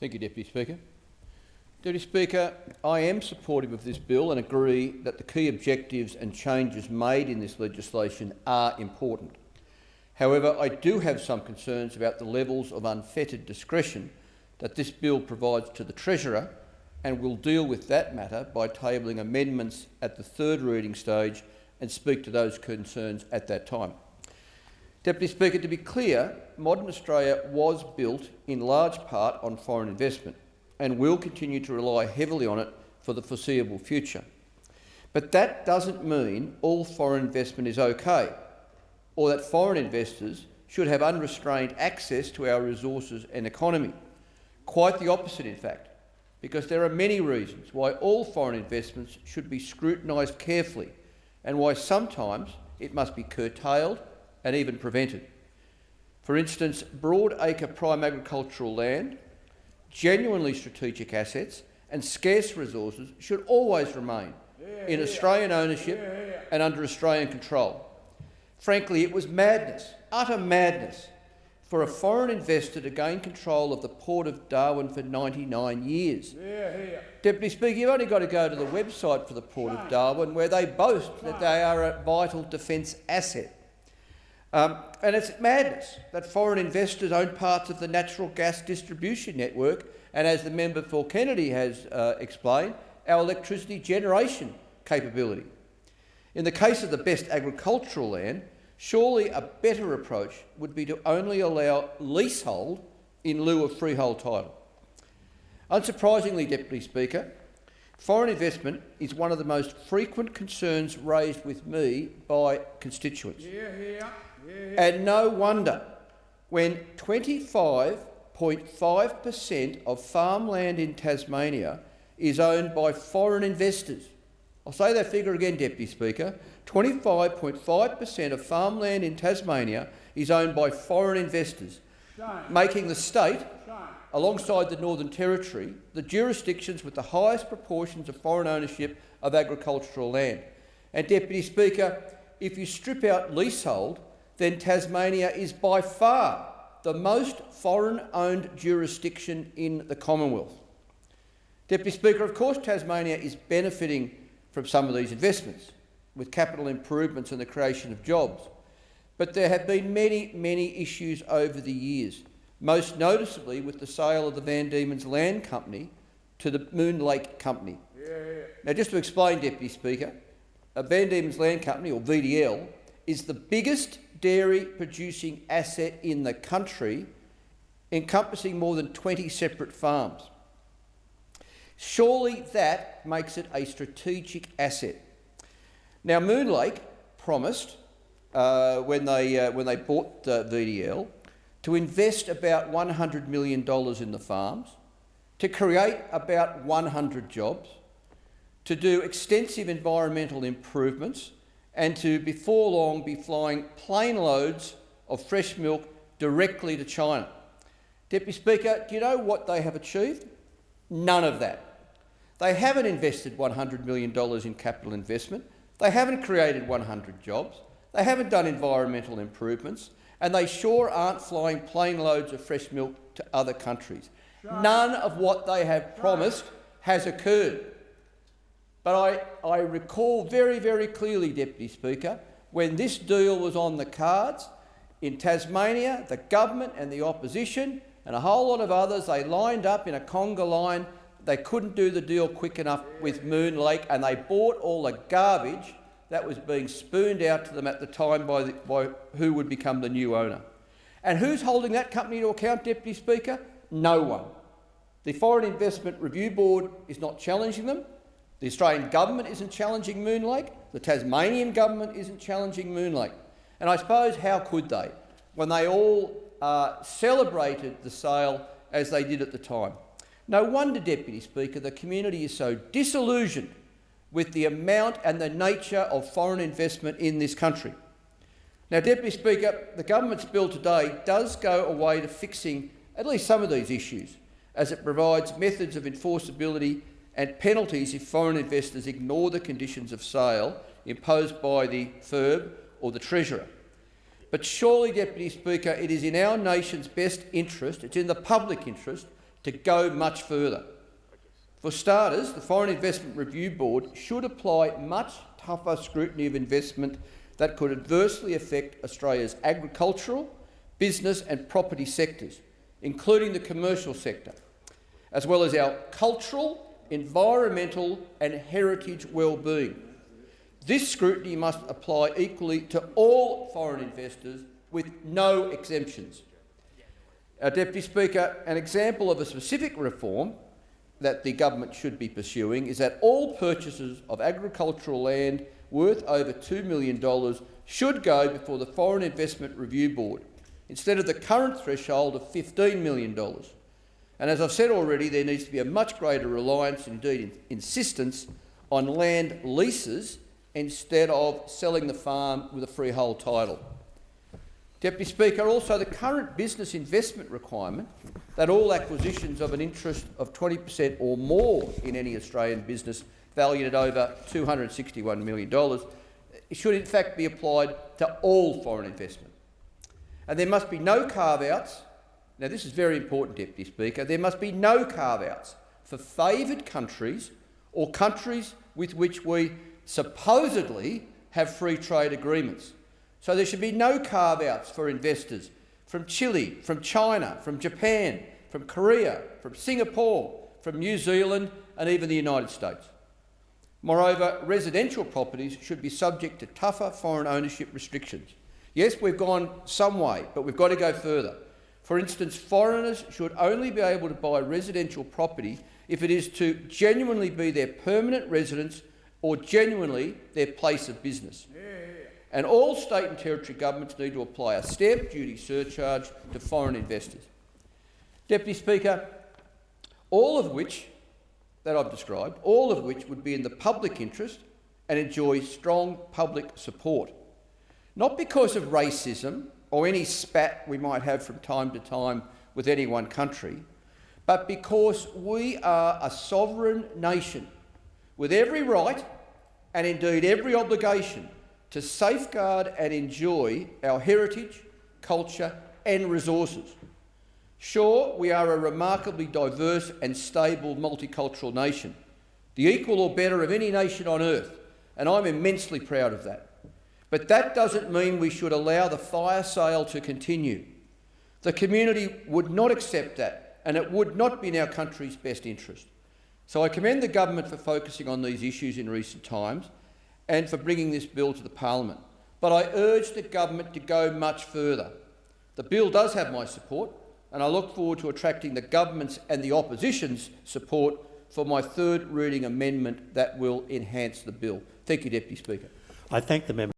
Thank you, Deputy Speaker. Deputy Speaker, I am supportive of this bill and agree that the key objectives and changes made in this legislation are important. However, I do have some concerns about the levels of unfettered discretion that this bill provides to the Treasurer, and will deal with that matter by tabling amendments at the third reading stage and speak to those concerns at that time. Deputy Speaker, to be clear, modern Australia was built in large part on foreign investment and will continue to rely heavily on it for the foreseeable future. But that doesn't mean all foreign investment is okay, or that foreign investors should have unrestrained access to our resources and economy. Quite the opposite, in fact, because there are many reasons why all foreign investments should be scrutinised carefully and why sometimes it must be curtailed and even prevented. For instance, broad-acre prime agricultural land, genuinely strategic assets and scarce resources should always remain in Australian ownership and under Australian control. Frankly, it was madness, utter madness, for a foreign investor to gain control of the Port of Darwin for 99 years. Deputy Speaker, you've only got to go to the website for the Port of Darwin, where they boast that they are a vital defence asset. And it's madness that foreign investors own parts of the natural gas distribution network and, as the member for Kennedy has explained, our electricity generation capability. In the case of the best agricultural land, surely a better approach would be to only allow leasehold in lieu of freehold title. Unsurprisingly, Deputy Speaker, foreign investment is one of the most frequent concerns raised with me by constituents. And no wonder, when 25.5% of farmland in Tasmania is owned by foreign investors. I'll say that figure again, Deputy Speaker. 25.5% of farmland in Tasmania is owned by foreign investors, making the state, alongside the Northern Territory, the jurisdictions with the highest proportions of foreign ownership of agricultural land. And, Deputy Speaker, if you strip out leasehold, then Tasmania is by far the most foreign-owned jurisdiction in the Commonwealth. Deputy Speaker, of course Tasmania is benefiting from some of these investments, with capital improvements and the creation of jobs. But there have been many, many issues over the years, most noticeably with the sale of the Van Diemen's Land Company to the Moon Lake Company. Now, just to explain, Deputy Speaker, Van Diemen's Land Company, or VDL, is the biggest dairy-producing asset in the country, encompassing more than 20 separate farms. Surely that makes it a strategic asset. Now, Moon Lake promised, when they bought VDL, to invest about $100 million in the farms, to create about 100 jobs, to do extensive environmental improvements, and to, before long, be flying plane loads of fresh milk directly to China. Deputy Speaker, do you know what they have achieved? None of that. They haven't invested $100 million in capital investment. They haven't created 100 jobs. They haven't done environmental improvements. And they sure aren't flying plane loads of fresh milk to other countries. None of what they have promised has occurred. But I recall very, very clearly, Deputy Speaker, when this deal was on the cards, in Tasmania, the government and the opposition and a whole lot of others, they lined up in a conga line. They couldn't do the deal quick enough with Moon Lake, and they bought all the garbage that was being spooned out to them at the time by who would become the new owner. And who's holding that company to account, Deputy Speaker? No one. The Foreign Investment Review Board is not challenging them. The Australian government isn't challenging Moon Lake. The Tasmanian government isn't challenging Moon Lake. And I suppose how could they, when they all celebrated the sale as they did at the time? No wonder, Deputy Speaker, the community is so disillusioned with the amount and the nature of foreign investment in this country. Now, Deputy Speaker, the government's bill today does go away to fixing at least some of these issues, as it provides methods of enforceability and penalties if foreign investors ignore the conditions of sale imposed by the FIRB or the Treasurer. But surely, Deputy Speaker, it is in our nation's best interest, it's in the public interest, to go much further. For starters, the Foreign Investment Review Board should apply much tougher scrutiny of investment that could adversely affect Australia's agricultural, business and property sectors, including the commercial sector, as well as our cultural, environmental and heritage well-being. This scrutiny must apply equally to all foreign investors with no exemptions. Deputy Speaker, an example of a specific reform that the government should be pursuing is that all purchases of agricultural land worth over $2 million should go before the Foreign Investment Review Board, instead of the current threshold of $15 million. And as I've said already, there needs to be a much greater reliance, indeed insistence, on land leases instead of selling the farm with a freehold title. Deputy Speaker, also the current business investment requirement that all acquisitions of an interest of 20% or more in any Australian business valued at over $261 million should in fact be applied to all foreign investment. And there must be no carve-outs. Now this is very important, Deputy Speaker. There must be no carve-outs for favoured countries or countries with which we supposedly have free trade agreements. So there should be no carve-outs for investors from Chile, from China, from Japan, from Korea, from Singapore, from New Zealand and even the United States. Moreover, residential properties should be subject to tougher foreign ownership restrictions. Yes, we've gone some way, but we've got to go further. For instance, foreigners should only be able to buy residential property if it is to genuinely be their permanent residence or genuinely their place of business. And all state and territory governments need to apply a stamp duty surcharge to foreign investors. Deputy Speaker, all of which that I've described, all of which would be in the public interest and enjoy strong public support. Not because of racism or any spat we might have from time to time with any one country, but because we are a sovereign nation with every right and indeed every obligation to safeguard and enjoy our heritage, culture and resources. Sure, we are a remarkably diverse and stable multicultural nation, the equal or better of any nation on earth, and I'm immensely proud of that. But that doesn't mean we should allow the fire sale to continue. The community would not accept that, and it would not be in our country's best interest. So I commend the government for focusing on these issues in recent times and for bringing this bill to the Parliament. But I urge the government to go much further. The bill does have my support, and I look forward to attracting the government's and the opposition's support for my third reading amendment that will enhance the bill. Thank you, Deputy Speaker. I thank the member.